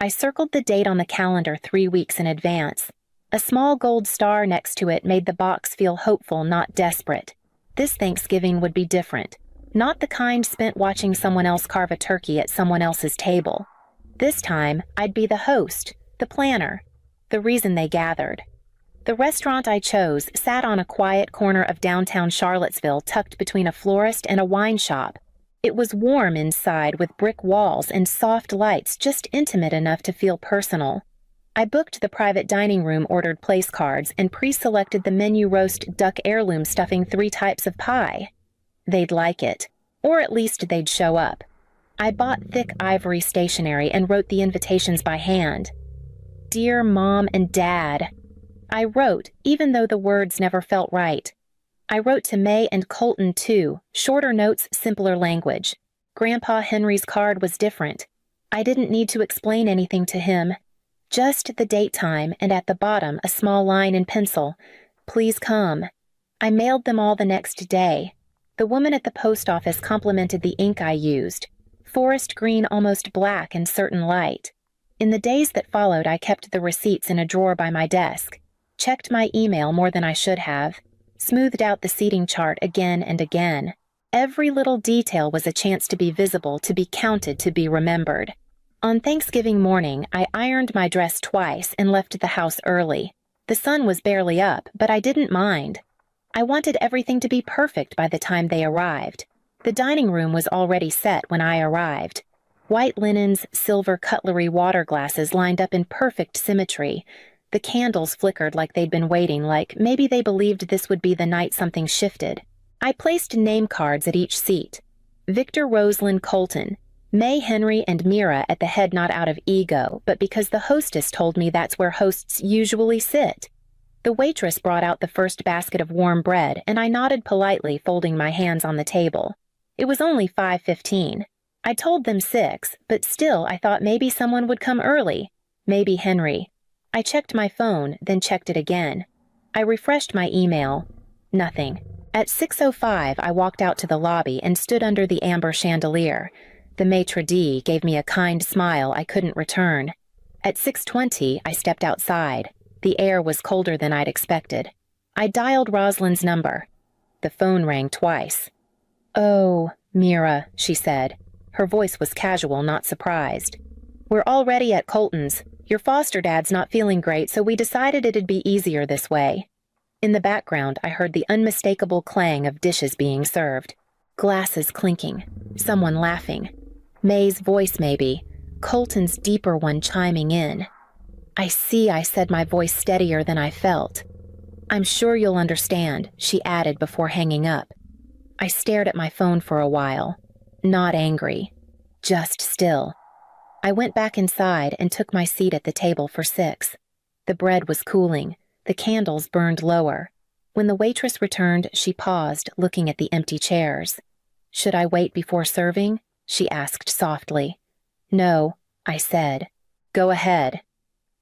I circled the date on the calendar 3 weeks in advance. A small gold star next to it made the box feel hopeful, not desperate. This Thanksgiving would be different. Not the kind spent watching someone else carve a turkey at someone else's table. This time, I'd be the host, the planner, the reason they gathered. The restaurant I chose sat on a quiet corner of downtown Charlottesville, tucked between a florist and a wine shop. It was warm inside with brick walls and soft lights, just intimate enough to feel personal. I booked the private dining room, ordered place cards, and pre-selected the menu: roast duck, heirloom stuffing, 3 types of pie. They'd like it, or at least they'd show up. I bought thick ivory stationery and wrote the invitations by hand. Dear Mom and Dad. I wrote, even though the words never felt right. I wrote to May and Colton too, shorter notes, simpler language. Grandpa Henry's card was different. I didn't need to explain anything to him. Just the date, time, and at the bottom a small line in pencil. Please come. I mailed them all the next day. The woman at the post office complimented the ink I used. Forest green, almost black in certain light. In the days that followed, I kept the receipts in a drawer by my desk. Checked my email more than I should have. Smoothed out the seating chart again and again. Every little detail was a chance to be visible, to be counted, to be remembered. On Thanksgiving morning, I ironed my dress twice and left the house early. The sun was barely up, but I didn't mind. I wanted everything to be perfect by the time they arrived. The dining room was already set when I arrived. White linens, silver cutlery, water glasses lined up in perfect symmetry. The candles flickered like they'd been waiting, like maybe they believed this would be the night something shifted. I placed name cards at each seat. Victor, Rosalind, Colton. May, Henry, and Mira at the head, not out of ego, but because the hostess told me that's where hosts usually sit. The waitress brought out the first basket of warm bread, and I nodded politely, folding my hands on the table. It was only 5:15. I told them 6, but still I thought maybe someone would come early. Maybe Henry. I checked my phone, then checked it again. I refreshed my email. Nothing. At 6:05, I walked out to the lobby and stood under the amber chandelier. The maitre d' gave me a kind smile I couldn't return. At 6:20, I stepped outside. The air was colder than I'd expected. I dialed Rosalind's number. The phone rang twice. "Oh, Mira," she said. Her voice was casual, not surprised. "We're already at Colton's. Your foster dad's not feeling great, so we decided it'd be easier this way." In the background, I heard the unmistakable clang of dishes being served. Glasses clinking. Someone laughing. May's voice, maybe. Colton's deeper one chiming in. "I see," I said, my voice steadier than I felt. "I'm sure you'll understand," she added before hanging up. I stared at my phone for a while. Not angry. Just still. I went back inside and took my seat at the table for 6. The bread was cooling. The candles burned lower. When the waitress returned, she paused, looking at the empty chairs. "Should I wait before serving?" she asked softly. "No," I said. "Go ahead."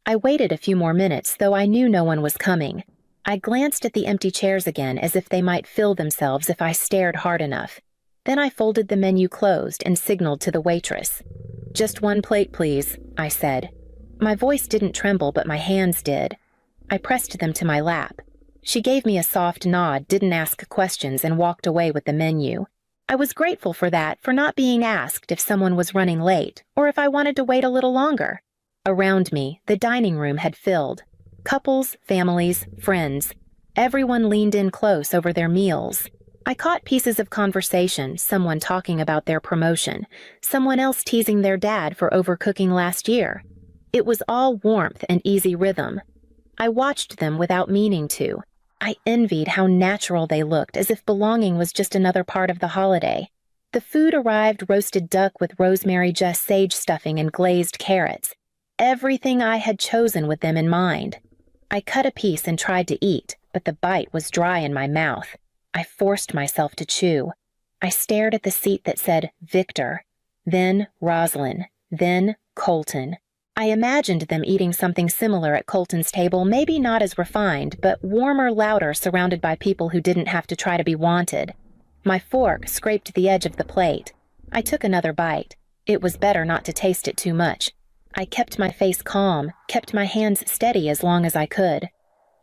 I waited a few more minutes, though I knew no one was coming. I glanced at the empty chairs again, as if they might fill themselves if I stared hard enough. Then I folded the menu closed and signaled to the waitress. "Just 1 plate, please," I said. My voice didn't tremble, but my hands did. I pressed them to my lap. She gave me a soft nod, didn't ask questions, and walked away with the menu. I was grateful for that, for not being asked if someone was running late, or if I wanted to wait a little longer. Around me, the dining room had filled. Couples, families, friends. Everyone leaned in close over their meals. I caught pieces of conversation, someone talking about their promotion, someone else teasing their dad for overcooking last year. It was all warmth and easy rhythm. I watched them without meaning to. I envied how natural they looked, as if belonging was just another part of the holiday. The food arrived: roasted duck with rosemary, just sage stuffing, and glazed carrots. Everything I had chosen with them in mind. I cut a piece and tried to eat, but the bite was dry in my mouth. I forced myself to chew. I stared at the seat that said Victor, then Rosalind, then Colton. I imagined them eating something similar at Colton's table, maybe not as refined, but warmer, louder, surrounded by people who didn't have to try to be wanted. My fork scraped the edge of the plate. I took another bite. It was better not to taste it too much. I kept my face calm, kept my hands steady as long as I could.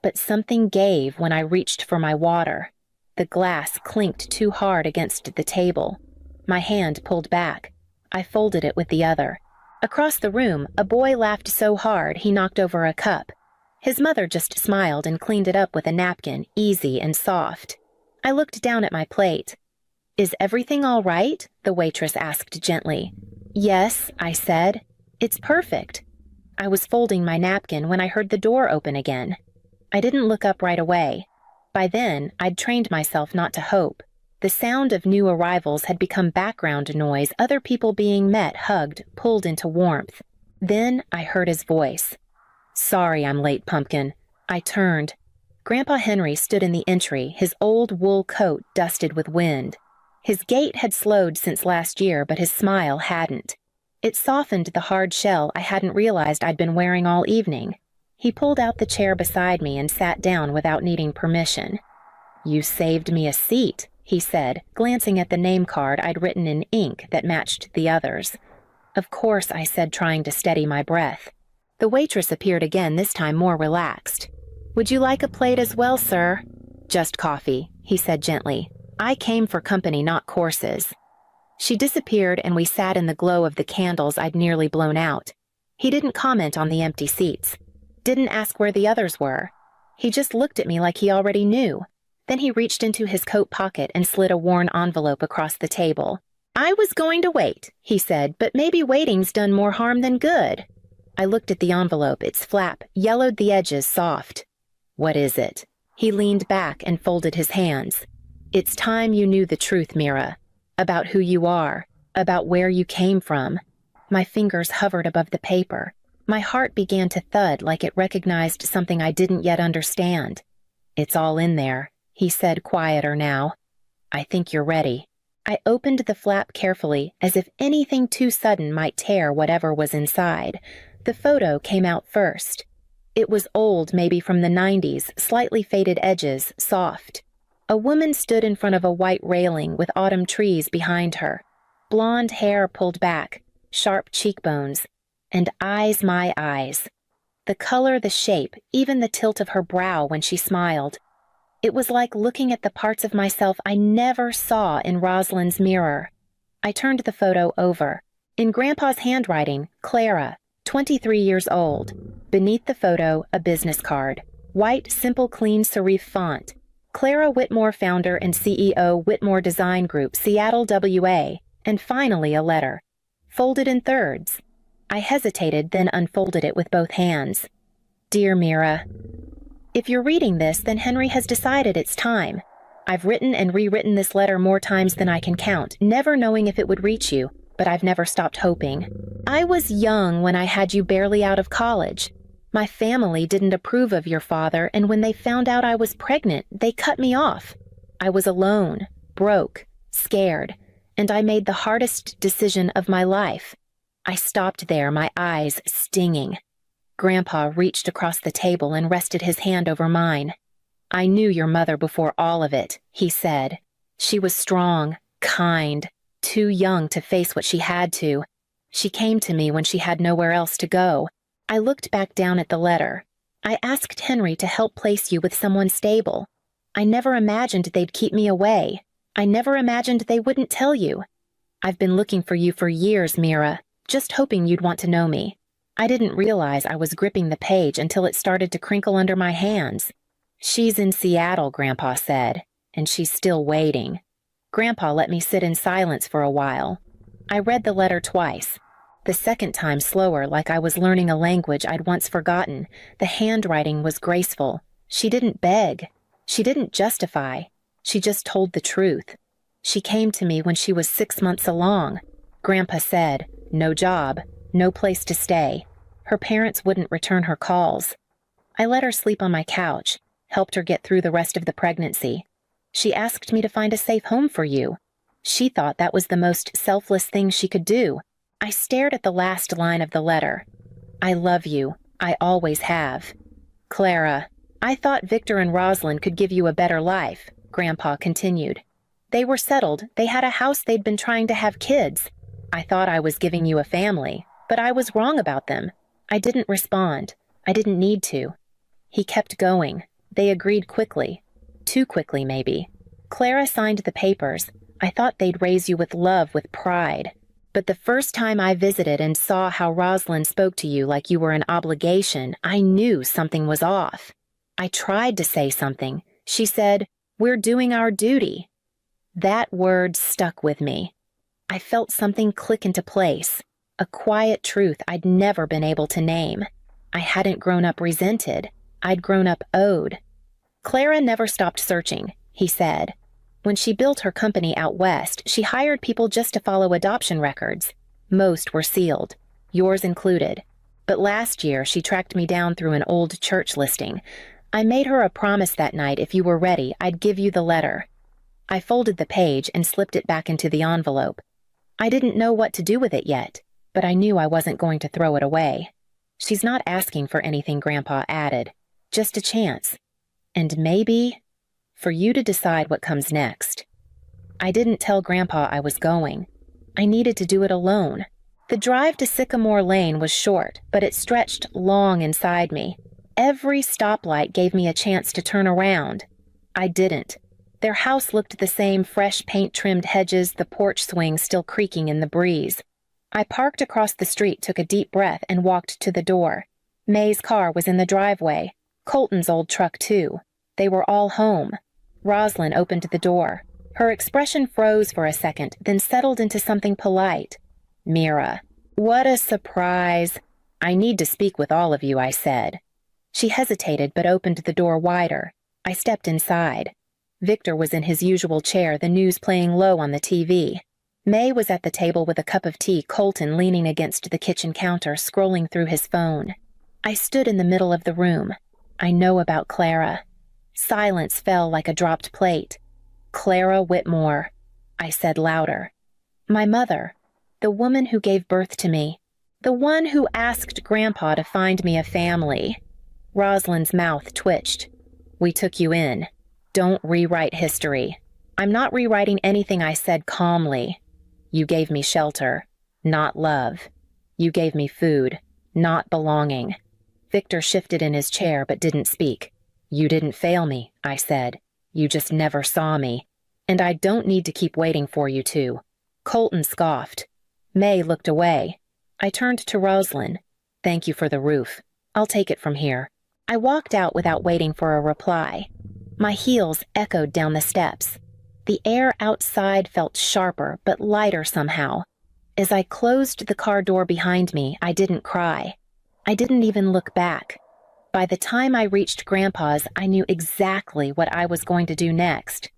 But something gave when I reached for my water. The glass clinked too hard against the table. My hand pulled back. I folded it with the other. Across the room, a boy laughed so hard he knocked over a cup. His mother just smiled and cleaned it up with a napkin, easy and soft. I looked down at my plate. "Is everything all right?" the waitress asked gently. "Yes," I said. "It's perfect." I was folding my napkin when I heard the door open again. I didn't look up right away. By then, I'd trained myself not to hope. The sound of new arrivals had become background noise, other people being met, hugged, pulled into warmth. Then I heard his voice. "Sorry I'm late, Pumpkin." I turned. Grandpa Henry stood in the entry, his old wool coat dusted with wind. His gait had slowed since last year, but his smile hadn't. It softened the hard shell I hadn't realized I'd been wearing all evening. He pulled out the chair beside me and sat down without needing permission. "You saved me a seat," he said, glancing at the name card I'd written in ink that matched the others. "Of course," I said, trying to steady my breath. The waitress appeared again, this time more relaxed. "Would you like a plate as well, sir?" "Just coffee," he said gently. "I came for company, not courses." She disappeared and we sat in the glow of the candles I'd nearly blown out. He didn't comment on the empty seats. Didn't ask where the others were. He just looked at me like he already knew. Then he reached into his coat pocket and slid a worn envelope across the table. "I was going to wait," he said, "but maybe waiting's done more harm than good." I looked at the envelope, its flap, yellowed the edges soft. "What is it?" He leaned back and folded his hands. "It's time you knew the truth, Mira. About who you are, about where you came from." My fingers hovered above the paper. My heart began to thud like it recognized something I didn't yet understand. "It's all in there," he said, quieter now. "I think you're ready." I opened the flap carefully, as if anything too sudden might tear whatever was inside. The photo came out first. It was old, maybe from the 90s, slightly faded edges, soft. A woman stood in front of a white railing with autumn trees behind her. Blonde hair pulled back, sharp cheekbones, and eyes, my eyes. The color, the shape, even the tilt of her brow when she smiled. It was like looking at the parts of myself I never saw in Rosalind's mirror. I turned the photo over. In Grandpa's handwriting, Clara, 23 years old. Beneath the photo, a business card. White, simple, clean serif font. Clara Whitmore, founder and CEO, Whitmore Design Group, Seattle, WA. And finally a letter. Folded in thirds. I hesitated, then unfolded it with both hands. "Dear Mira, if you're reading this, then Henry has decided it's time. I've written and rewritten this letter more times than I can count, never knowing if it would reach you, but I've never stopped hoping. I was young when I had you barely out of college. My family didn't approve of your father, and when they found out I was pregnant, they cut me off. I was alone, broke, scared, and I made the hardest decision of my life." I stopped there, my eyes stinging. Grandpa reached across the table and rested his hand over mine. "I knew your mother before all of it," he said. "She was strong, kind, too young to face what she had to. She came to me when she had nowhere else to go." I looked back down at the letter. "I asked Henry to help place you with someone stable. I never imagined they'd keep me away. I never imagined they wouldn't tell you. I've been looking for you for years, Mira, just hoping you'd want to know me. I didn't realize I was gripping the page until it started to crinkle under my hands." "She's in Seattle," Grandpa said, "and she's still waiting." Grandpa let me sit in silence for a while. I read the letter twice. The second time slower, like I was learning a language I'd once forgotten. The handwriting was graceful. She didn't beg. She didn't justify. She just told the truth. She came to me when she was 6 months along. Grandpa said, no job, no place to stay. Her parents wouldn't return her calls. I let her sleep on my couch, helped her get through the rest of the pregnancy. She asked me to find a safe home for you. She thought that was the most selfless thing she could do. I stared at the last line of the letter. "I love you. I always have. Clara, I thought Victor and Rosalind could give you a better life," Grandpa continued. "They were settled. They had a house. They'd been trying to have kids. I thought I was giving you a family. But I was wrong about them. I didn't respond. I didn't need to. He kept going. They agreed quickly. Too quickly, maybe. Clara signed the papers. I thought they'd raise you with love, with pride. But the first time I visited and saw how Rosalind spoke to you like you were an obligation, I knew something was off. I tried to say something. She said, "We're doing our duty." That word stuck with me. I felt something click into place, a quiet truth I'd never been able to name. I hadn't grown up resented. I'd grown up owed. Clara never stopped searching, he said. When she built her company out west, she hired people just to follow adoption records. Most were sealed, yours included. But last year, she tracked me down through an old church listing. I made her a promise that night if you were ready, I'd give you the letter. I folded the page and slipped it back into the envelope. I didn't know what to do with it yet, but I knew I wasn't going to throw it away. She's not asking for anything, Grandpa added. Just a chance. And maybe for you to decide what comes next. I didn't tell Grandpa I was going. I needed to do it alone. The drive to Sycamore Lane was short, but it stretched long inside me. Every stoplight gave me a chance to turn around. I didn't. Their house looked the same, fresh paint-trimmed hedges, the porch swing still creaking in the breeze. I parked across the street, took a deep breath, and walked to the door. May's car was in the driveway. Colton's old truck, too. They were all home. Rosalind opened the door. Her expression froze for a second, then settled into something polite. "Mira, what a surprise. I need to speak with all of you," I said. She hesitated but opened the door wider. I stepped inside. Victor was in his usual chair, the news playing low on the TV. May was at the table with a cup of tea, Colton leaning against the kitchen counter, scrolling through his phone. I stood in the middle of the room. I know about Clara. Silence fell like a dropped plate. "Clara Whitmore," I said louder. "My mother, the woman who gave birth to me, the one who asked Grandpa to find me a family." Rosalind's mouth twitched. "We took you in. Don't rewrite history." "I'm not rewriting anything," I said calmly. "You gave me shelter, not love. You gave me food, not belonging." Victor shifted in his chair but didn't speak. "You didn't fail me," I said. "You just never saw me. And I don't need to keep waiting for you to." Colton scoffed. May looked away. I turned to Rosalind. "Thank you for the roof. I'll take it from here." I walked out without waiting for a reply. My heels echoed down the steps. The air outside felt sharper but lighter somehow. As I closed the car door behind me, I didn't cry. I didn't even look back. By the time I reached Grandpa's, I knew exactly what I was going to do next.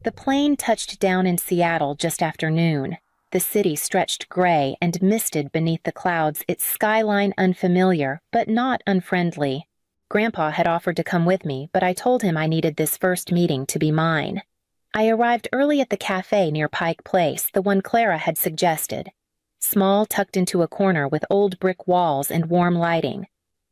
The plane touched down in Seattle just after noon. The city stretched gray and misted beneath the clouds, its skyline unfamiliar, but not unfriendly. Grandpa had offered to come with me, but I told him I needed this first meeting to be mine. I arrived early at the cafe near Pike Place, the one Clara had suggested. Small, tucked into a corner with old brick walls and warm lighting.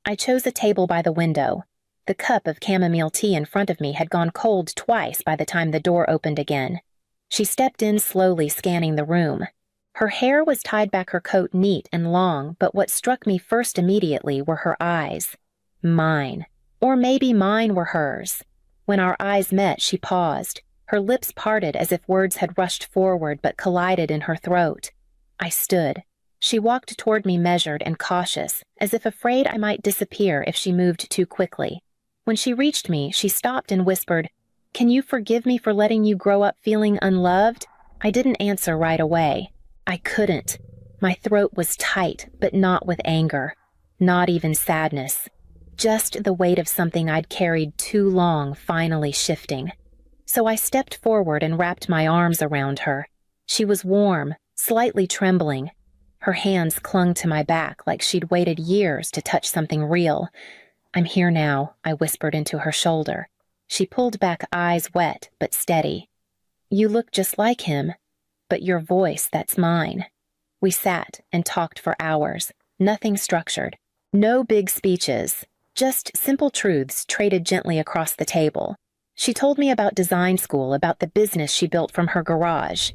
I chose a table by the window. The cup of chamomile tea in front of me had gone cold twice by the time the door opened again. She stepped in slowly, scanning the room. Her hair was tied back her coat neat and long, but what struck me first immediately were her eyes. Mine. Or maybe mine were hers. When our eyes met, she paused. Her lips parted as if words had rushed forward but collided in her throat. I stood. She walked toward me measured and cautious, as if afraid I might disappear if she moved too quickly. When she reached me, she stopped and whispered, "Can you forgive me for letting you grow up feeling unloved?" I didn't answer right away. I couldn't. My throat was tight, but not with anger. Not even sadness. Just the weight of something I'd carried too long finally shifting. So I stepped forward and wrapped my arms around her. She was warm, slightly trembling. Her hands clung to my back like she'd waited years to touch something real. "I'm here now," I whispered into her shoulder. She pulled back, eyes wet but steady. "You look just like him, but your voice, that's mine." We sat and talked for hours, nothing structured. No big speeches, just simple truths traded gently across the table. She told me about design school, about the business she built from her garage,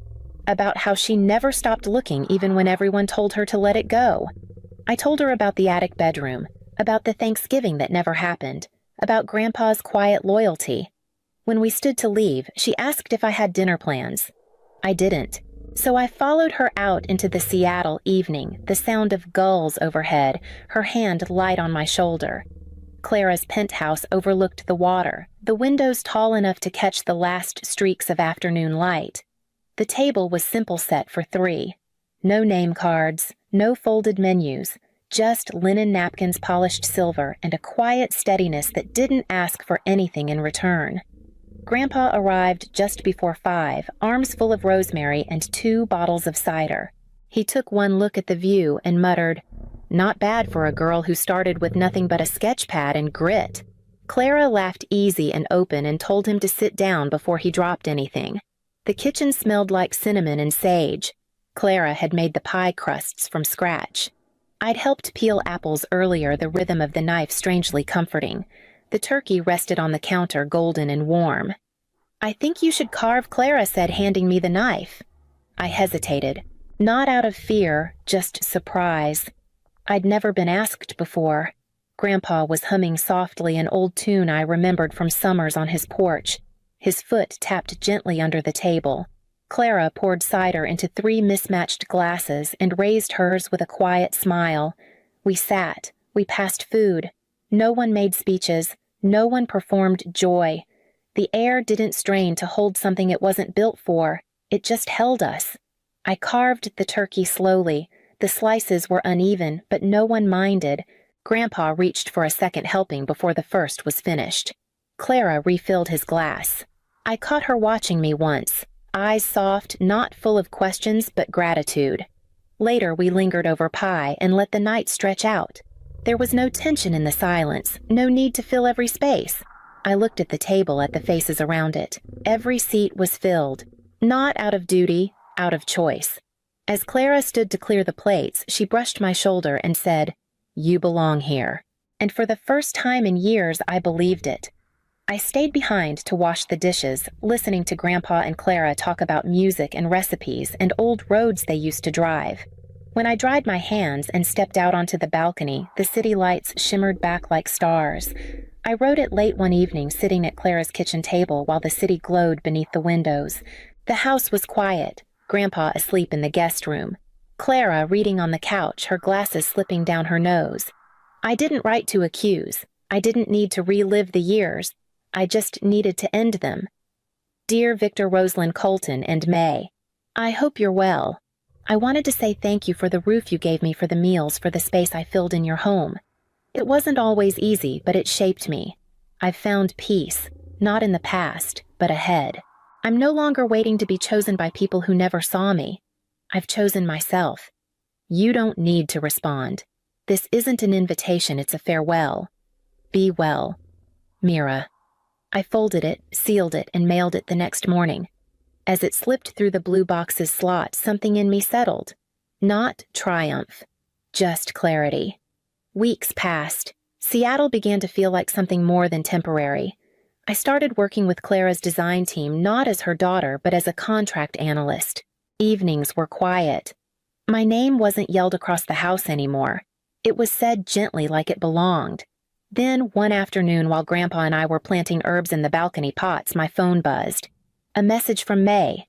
about how she never stopped looking even when everyone told her to let it go. I told her about the attic bedroom, about the Thanksgiving that never happened, about Grandpa's quiet loyalty. When we stood to leave, she asked if I had dinner plans. I didn't, so I followed her out into the Seattle evening, the sound of gulls overhead, her hand light on my shoulder. Clara's penthouse overlooked the water, the windows tall enough to catch the last streaks of afternoon light. The table was simple set for 3. No name cards, no folded menus, just linen napkins polished silver and a quiet steadiness that didn't ask for anything in return. Grandpa arrived just before 5, arms full of rosemary and 2 bottles of cider. He took one look at the view and muttered, "Not bad for a girl who started with nothing but a sketch pad and grit." Clara laughed easy and open and told him to sit down before he dropped anything. The kitchen smelled like cinnamon and sage. Clara had made the pie crusts from scratch. I'd helped peel apples earlier, the rhythm of the knife strangely comforting. The turkey rested on the counter, golden and warm. "I think you should carve," Clara said, handing me the knife. I hesitated, not out of fear, just surprise. I'd never been asked before. Grandpa was humming softly an old tune I remembered from summers on his porch. His foot tapped gently under the table. Clara poured cider into 3 mismatched glasses and raised hers with a quiet smile. We sat. We passed food. No one made speeches. No one performed joy. The air didn't strain to hold something it wasn't built for. It just held us. I carved the turkey slowly. The slices were uneven, but no one minded. Grandpa reached for a second helping before the first was finished. Clara refilled his glass. I caught her watching me once, eyes soft, not full of questions but gratitude. Later we lingered over pie and let the night stretch out. There was no tension in the silence, no need to fill every space. I looked at the table, at the faces around it. Every seat was filled, not out of duty, out of choice. As Clara stood to clear the plates, she brushed my shoulder and said, "You belong here." And for the first time in years, I believed it. I stayed behind to wash the dishes, listening to Grandpa and Clara talk about music and recipes and old roads they used to drive. When I dried my hands and stepped out onto the balcony, the city lights shimmered back like stars. I wrote it late one evening, sitting at Clara's kitchen table while the city glowed beneath the windows. The house was quiet, Grandpa asleep in the guest room, Clara reading on the couch, her glasses slipping down her nose. I didn't write to accuse. I didn't need to relive the years. I just needed to end them. Dear Victor, Rosalind, Colton, and May, I hope you're well. I wanted to say thank you for the roof you gave me, for the meals, for the space I filled in your home. It wasn't always easy, but it shaped me. I've found peace, not in the past, but ahead. I'm no longer waiting to be chosen by people who never saw me. I've chosen myself. You don't need to respond. This isn't an invitation, it's a farewell. Be well. Mira. I folded it, sealed it, and mailed it the next morning. As it slipped through the blue box's slot, something in me settled. Not triumph, just clarity. Weeks passed. Seattle began to feel like something more than temporary. I started working with Clara's design team, not as her daughter, but as a contract analyst. Evenings were quiet. My name wasn't yelled across the house anymore. It was said gently, like it belonged. Then, one afternoon, while Grandpa and I were planting herbs in the balcony pots, my phone buzzed. A message from May.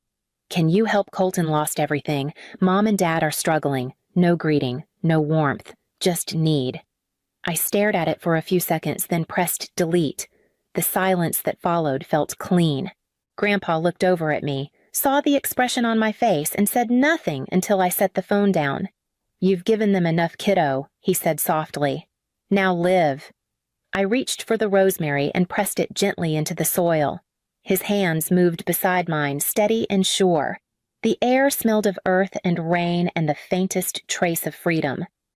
"Can you help? Colton lost everything. Mom and Dad are struggling. No greeting, no warmth, just need." I stared at it for a few seconds, then pressed delete. The silence that followed felt clean. Grandpa looked over at me, saw the expression on my face, and said nothing until I set the phone down. "You've given them enough, kiddo," he said softly. "Now live." I reached for the rosemary and pressed it gently into the soil. His hands moved beside mine, steady and sure. The air smelled of earth and rain and the faintest trace of freedom.